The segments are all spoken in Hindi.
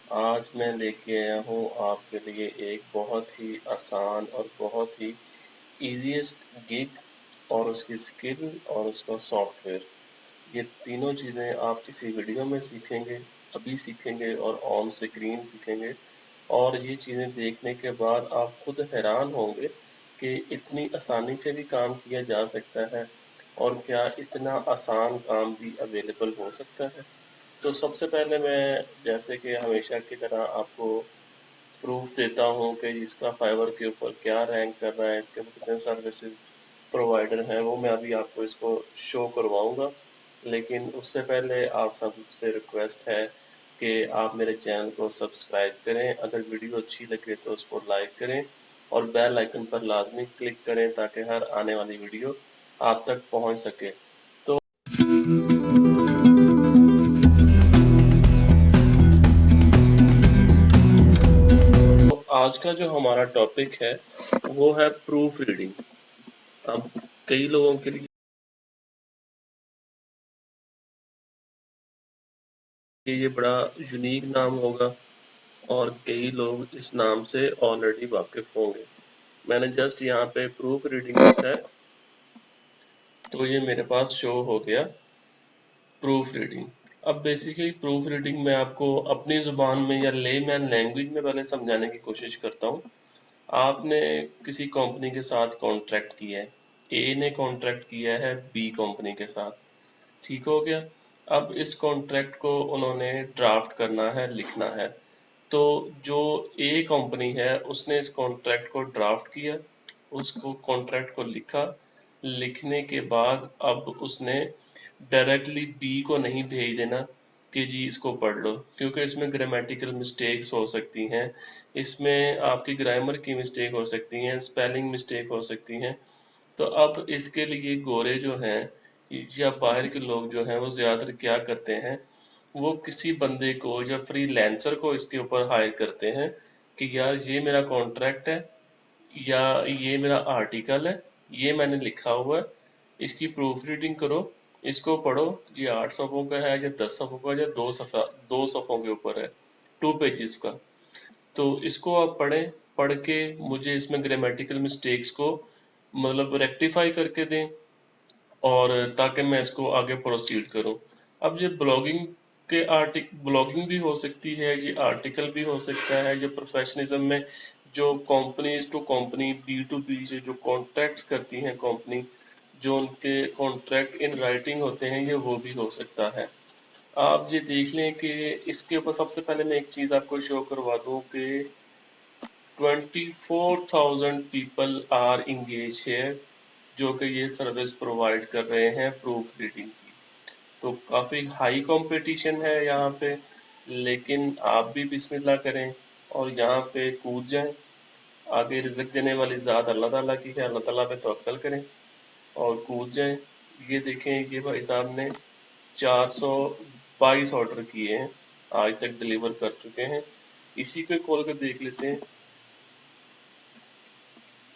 आज मैं लेके आया हूँ आपके लिए एक बहुत ही आसान और बहुत ही ईजीएस्ट गिग और उसकी स्किल और उसका सॉफ्टवेयर। ये तीनों चीज़ें आप इसी वीडियो में सीखेंगे, अभी सीखेंगे और ऑन स्क्रीन सीखेंगे। और ये चीज़ें देखने के बाद आप खुद हैरान होंगे कि इतनी आसानी से भी काम किया जा सकता है और क्या इतना आसान काम भी अवेलेबल हो सकता है। तो सबसे पहले मैं जैसे कि हमेशा की तरह आपको प्रूफ देता हूँ कि इसका फाइवर के ऊपर क्या रैंक कर रहा है, इसके ऊपर कितने सर्विसेज प्रोवाइडर हैं, वो मैं अभी आपको इसको शो करवाऊँगा। लेकिन उससे पहले आप सबसे रिक्वेस्ट है कि आप मेरे चैनल को सब्सक्राइब करें, अगर वीडियो अच्छी लगे तो उसको लाइक करें और बेल आइकन पर लाजमी क्लिक करें ताकि हर आने वाली वीडियो आप तक पहुंच सके। तो आज का जो हमारा टॉपिक है वो है प्रूफ रीडिंग। अब कई लोगों के लिए ये बड़ा यूनिक नाम होगा और कई लोग इस नाम से ऑलरेडी वाकिफ होंगे। मैंने जस्ट यहाँ पे प्रूफ रीडिंग लिखा है तो ये मेरे पास शो हो गया प्रूफ रीडिंग। अब बेसिकली प्रूफ रीडिंग मैं आपको अपनी ज़ुबान में या लेमैन लैंग्वेज में पहले समझाने की कोशिश करता हूँ। आपने किसी कंपनी के साथ कॉन्ट्रैक्ट किया है, ए ने कॉन्ट्रैक्ट किया है बी कंपनी के साथ, ठीक हो गया। अब इस कॉन्ट्रैक्ट को उन्होंने ड्राफ्ट करना है, लिखना है। तो जो ए कंपनी है उसने इस कॉन्ट्रैक्ट को ड्राफ्ट किया, उसको कॉन्ट्रैक्ट को लिखा, लिखने के बाद अब उसने डायरेक्टली बी को नहीं भेज देना कि जी इसको पढ़ लो, क्योंकि इसमें ग्रामेटिकल मिस्टेक्स हो सकती हैं, इसमें आपकी ग्रामर की मिस्टेक हो सकती हैं, स्पेलिंग मिस्टेक हो सकती हैं। तो अब इसके लिए गोरे जो हैं या बाहर के लोग जो हैं वो ज़्यादातर क्या करते हैं, वो किसी बंदे को या फ्रीलांसर को इसके ऊपर हायर करते हैं कि यार ये मेरा कॉन्ट्रैक्ट है या ये मेरा आर्टिकल है, ये मैंने लिखा हुआ है, इसकी प्रूफ रीडिंग करो, इसको पढ़ो, ये 8 सफ़ों का है या 10 सफ़ों का या 2 सफ़ों के ऊपर है, 2 पेजेस का। तो इसको आप पढ़ें, पढ़ के मुझे इसमें ग्रामेटिकल मिस्टेक्स को मतलब रेक्टिफाई करके दें और ताकि मैं इसको आगे प्रोसीड करूं। अब ये ब्लॉगिंग के ब्लॉगिंग भी हो सकती है, ये आर्टिकल भी हो सकता है, ये प्रोफेशनलिज्म में जो companies to company B to B से जो कॉन्ट्रैक्ट्स करती हैं कंपनी, जो उनके कॉन्ट्रैक्ट इन राइटिंग होते हैं, ये वो भी हो सकता है। आप ये देख लें कि इसके ऊपर सबसे पहले मैं एक चीज़ आपको शो करवा दूं कि 24,000 पीपल आर इंगेज है जो कि ये सर्विस प्रोवाइड कर रहे हैं प्रूफ रीडिंग की। तो काफ़ी हाई कंपटीशन है यहाँ पे, लेकिन आप भी बिस्मिल्लाह करें और यहाँ पे कूद जाएं। आगे रिज़्क देने वाली ज़ात अल्लाह ताला की है, अल्लाह ताला पे तवक्कल करें और कूद जाएं। ये देखें, ये भाई साहब ने 422 ऑर्डर किए हैं, आज तक डिलीवर कर चुके हैं। इसी को खोल कर देख लेते हैं।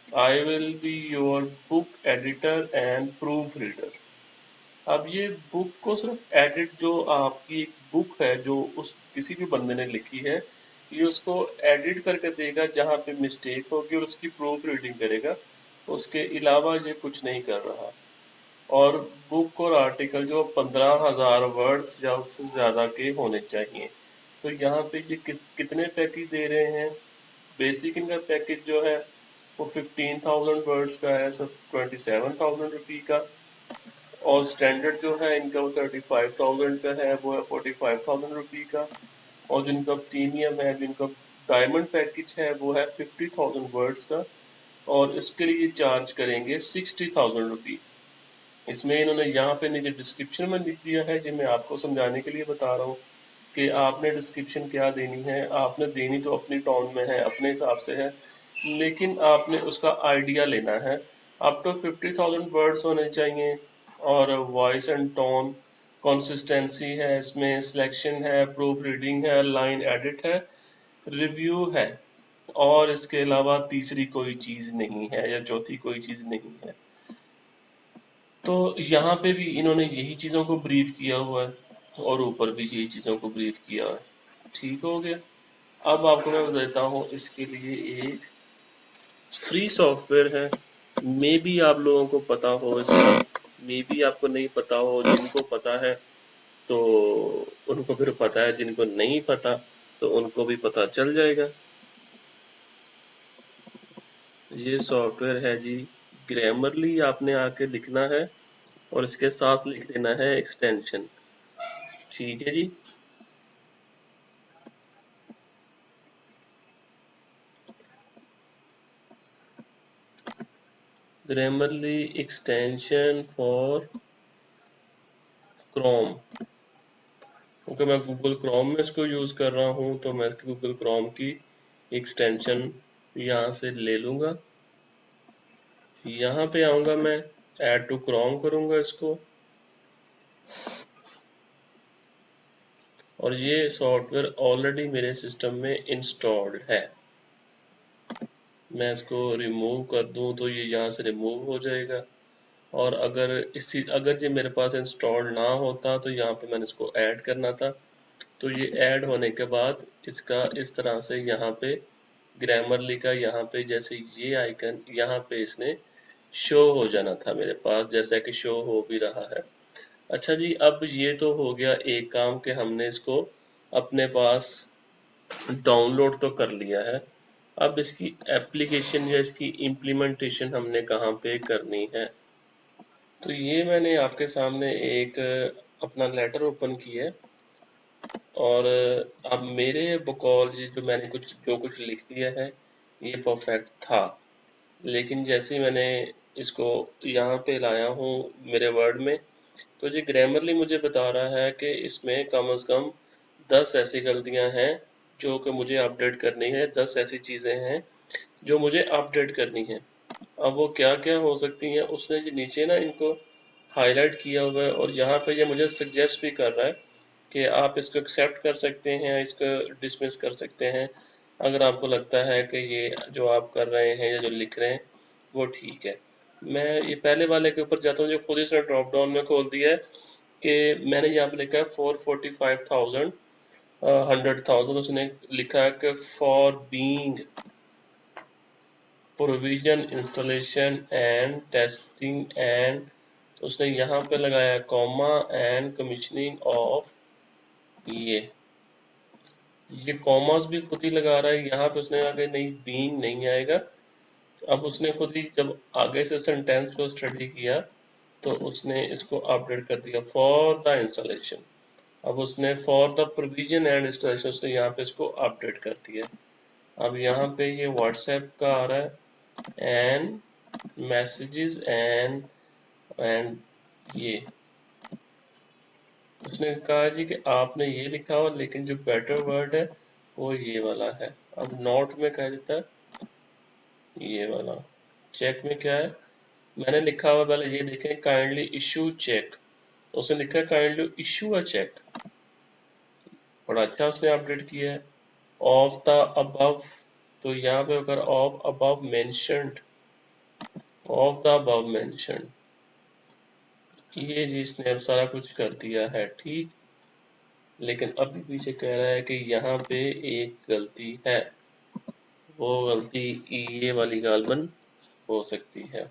I will be your book editor and proof reader. अब ये बुक को सिर्फ एडिट, जो आपकी एक बुक है जो उस किसी भी बंदे ने लिखी है, ये उसको एडिट करके देगा जहाँ पे मिस्टेक होगी और उसकी प्रूफ रीडिंग करेगा। उसके अलावा ये कुछ नहीं कर रहा। और बुक और आर्टिकल जो 15,000 वर्ड्स या उससे ज़्यादा के होने चाहिए। तो यहाँ पे ये कितने पैकेज दे रहे हैं? बेसिक इनका पैकेज जो है वो 15,000 वर्ड्स का है, सब 27,000 रुपये का। और स्टैंडर्ड जो है इनका वो 35,000 का है, वो है 45,000 रुपये का। और जिनका प्रीमियम है, जिनका डायमंड पैकेज है, वो है 50,000 वर्ड्स का और इसके लिए चार्ज करेंगे 60,000 रुपये। इसमें इन्होंने यहाँ पे नीचे डिस्क्रिप्शन में लिख दिया है, जो मैं आपको समझाने के लिए बता रहा हूँ कि आपने डिस्क्रिप्शन क्या देनी है। आपने देनी तो अपनी टोन में है, अपने हिसाब से है, लेकिन आपने उसका आइडिया लेना है। अप टू 50,000 वर्ड्स होने चाहिए और वॉइस एंड टोन, कंसिस्टेंसी है, इसमें सिलेक्शन है, प्रूफ रीडिंग है, लाइन एडिट है, रिव्यू है और इसके अलावा तीसरी कोई चीज़ नहीं है या चौथी कोई चीज़ नहीं है। तो यहाँ पे भी इन्होंने यही चीज़ों को ब्रीफ किया हुआ है और ऊपर भी यही चीज़ों को ब्रीफ किया है। ठीक हो गया। अब आपको मैं बताता हूँ इसके लिए एक फ्री सॉफ्टवेयर है, मे बी आप लोगों को पता हो इसका, मे बी आपको नहीं पता हो। जिनको पता है तो उनको फिर पता है, जिनको नहीं पता तो उनको भी पता चल जाएगा। ये सॉफ्टवेयर है जी ग्रामरली, आपने आके लिखना है और इसके साथ लिख देना है एक्सटेंशन। ठीक है जी। Grammarly extension for Chrome. क्योंकि मैं गूगल क्रोम में इसको यूज़ कर रहा हूँ तो मैं इसकी गूगल क्रोम की एक्सटेंशन यहाँ से ले लूँगा। यहाँ पे आऊँगा, मैं ऐड टू क्रोम करूँगा इसको, और ये सॉफ्टवेयर ऑलरेडी मेरे सिस्टम में इंस्टॉल्ड है। मैं इसको रिमूव कर दूँ तो ये यहाँ से रिमूव हो जाएगा। और अगर ये मेरे पास इंस्टॉल्ड ना होता तो यहाँ पे मैंने इसको ऐड करना था। तो ये ऐड होने के बाद इसका इस तरह से यहाँ पे ग्रामरली का यहाँ पे जैसे ये आइकन यहाँ पे इसने शो हो जाना था मेरे पास, जैसा कि शो हो भी रहा है। अच्छा जी, अब ये तो हो गया एक काम कि हमने इसको अपने पास डाउनलोड तो कर लिया है। अब इसकी एप्लीकेशन या इसकी इम्प्लीमेंटेशन हमने कहाँ पे करनी है। तो ये मैंने आपके सामने एक अपना लेटर ओपन किया है, और अब मेरे बकौल जो मैंने जो कुछ लिख दिया है ये परफेक्ट था। लेकिन जैसे ही मैंने इसको यहाँ पे लाया हूँ मेरे वर्ड में, तो ये ग्रामरली मुझे बता रहा है कि इसमें कम से कम 10 ऐसी गलतियाँ हैं जो कि मुझे अपडेट करनी है, 10 ऐसी चीज़ें हैं जो मुझे अपडेट करनी है। अब वो क्या क्या हो सकती हैं, उसने जो नीचे ना इनको हाईलाइट किया हुआ है, और यहाँ पे ये मुझे सजेस्ट भी कर रहा है कि आप इसको एक्सेप्ट कर सकते हैं, इसको डिसमिस कर सकते हैं, अगर आपको लगता है कि ये जो आप कर रहे हैं या जो लिख रहे हैं वो ठीक है। मैं ये पहले वाले के ऊपर जाता हूँ जो खुद ही इसने ड्रॉप डाउन में खोल दिया है कि मैंने यहाँ पे लिखा है 445,000 100,000, उसने लिखा है कि for being provision installation and testing and, उसने यहाँ पे लगाया कॉमा एंड कमीशनिंग ऑफ, ये कॉमास भी खुद ही लगा रहा है। यहाँ पे उसने आगे नहीं बीइंग नहीं आएगा। अब उसने खुद ही जब आगे से सेंटेंस को स्टडी किया तो उसने इसको अपडेट कर दिया फॉर द इंस्टॉलेशन। अब उसने for the provision and installation उसने यहाँ पे इसको अपडेट कर दिया। अब यहाँ पे ये व्हाट्सएप का आ रहा है एंड मैसेजेस एंड ये उसने कहा जी कि आपने ये लिखा हो, लेकिन जो बेटर वर्ड है वो ये वाला है। अब नोट में कह देता है ये वाला। चेक में क्या है, मैंने लिखा हुआ पहले ये देखें, काइंडली इशू चेक, उसने लिखा है काइंडली इशू अ चेक। बड़ा अच्छा उसने अपडेट किया है। ऑफ द अबव, तो यहाँ पे अगर of above mentioned, of the above mentioned, ये जी इसने अब सारा कुछ कर दिया है ठीक। लेकिन अभी पीछे कह रहा है कि यहाँ पे एक गलती है, वो गलती ये वाली गालबन हो सकती है।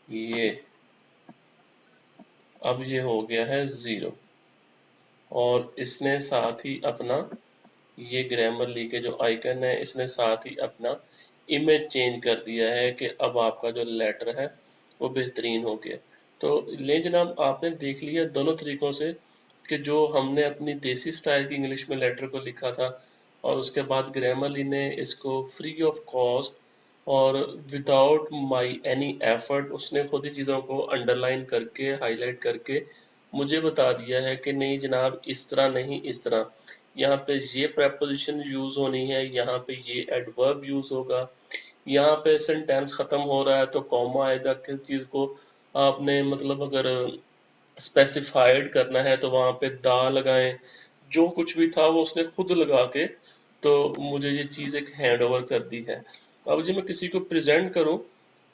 ये अब ये हो गया है 0, और इसने साथ ही अपना ये ग्रामरली के जो आइकन है इसने साथ ही अपना इमेज चेंज कर दिया है कि अब आपका जो लेटर है वो बेहतरीन हो गया। तो ले जनाब, आपने देख लिया दोनों तरीकों से कि जो हमने अपनी देसी स्टाइल की इंग्लिश में लेटर को लिखा था, और उसके बाद ग्रामरली ने इसको फ्री ऑफ कॉस्ट और विदाउट माई एनी एफर्ट उसने खुद ही चीज़ों को अंडरलाइन करके हाईलाइट करके मुझे बता दिया है कि नहीं जनाब इस तरह नहीं, इस तरह यहाँ पे ये प्रेपोजिशन यूज होनी है, यहाँ पे ये एडवर्ब यूज होगा, यहाँ पे सेंटेंस खत्म हो रहा है तो कॉमा आएगा। किस चीज को आपने मतलब अगर स्पेसिफाइड करना है तो वहां पे दा लगाएं। जो कुछ भी था वो उसने खुद लगा के तो मुझे ये चीज़ एक हैंड ओवर कर दी है। अब जब मैं किसी को प्रेजेंट करूं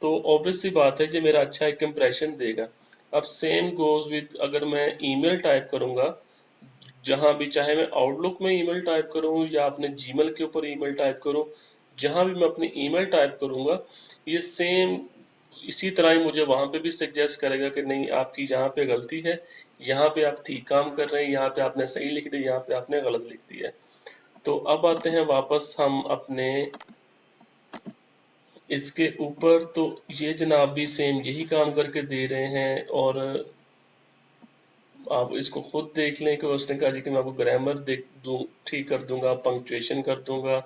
तो ऑब्वियस सी बात है जो मेरा अच्छा एक इम्प्रेशन देगा। अब सेम गोज विद अगर मैं ईमेल टाइप करूंगा, जहां भी, चाहे मैं आउटलुक में ईमेल टाइप करूं या अपने जीमेल के ऊपर ईमेल टाइप करूं, जहां भी मैं अपनी ईमेल टाइप करूंगा, ये सेम इसी तरह ही मुझे वहां पे भी सजेस्ट करेगा कि नहीं, आपकी यहाँ पे गलती है, यहाँ पे आप ठीक काम कर रहे हैं, यहाँ पे आपने सही लिख दिया, यहाँ पे आपने गलत लिख दिया। तो अब आते हैं वापस हम अपने इसके ऊपर। तो ये जनाब भी सेम यही काम करके दे रहे हैं, और आप इसको खुद देख लें कि उसने कहा जी कि मैं आपको ग्रामर देख दूँ, ठीक कर दूंगा, पंक्चुएशन कर दूंगा,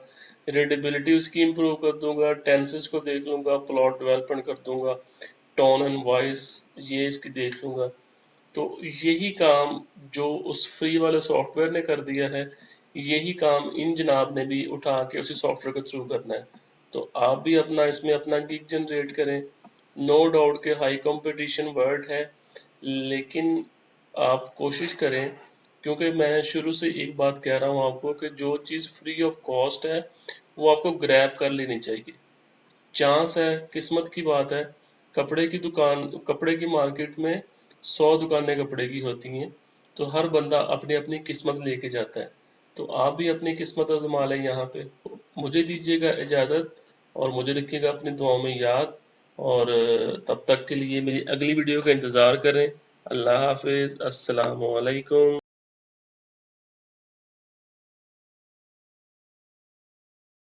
रीडेबिलिटी उसकी इंप्रूव कर दूंगा, टेंसेस को देख लूंगा, प्लॉट डेवलपमेंट कर दूंगा, टोन एंड वॉइस ये इसकी देख लूंगा। तो यही काम जो उस फ्री वाले सॉफ्टवेयर ने कर दिया है, यही काम इन जनाब ने भी उठा के उसी सॉफ्टवेयर के थ्रू करना है। तो आप भी अपना इसमें अपना गिग जनरेट करें। नो डाउट के हाई कंपटीशन वर्ड है, लेकिन आप कोशिश करें, क्योंकि मैं शुरू से एक बात कह रहा हूँ आपको कि जो चीज़ फ्री ऑफ कॉस्ट है वो आपको ग्रैब कर लेनी चाहिए। चांस है, किस्मत की बात है। कपड़े की दुकान, कपड़े की मार्केट में 100 दुकानें कपड़े की होती हैं, तो हर बंदा अपनी अपनी किस्मत लेके जाता है। तो आप भी अपनी किस्मत आजमा लें यहाँ पे। मुझे दीजिएगा इजाज़त, और मुझे रखिएगा अपनी दुआओं में याद, और तब तक के लिए मेरी अगली वीडियो का इंतज़ार करें। अल्लाह हाफिज़, अस्सलामु अलैकुम।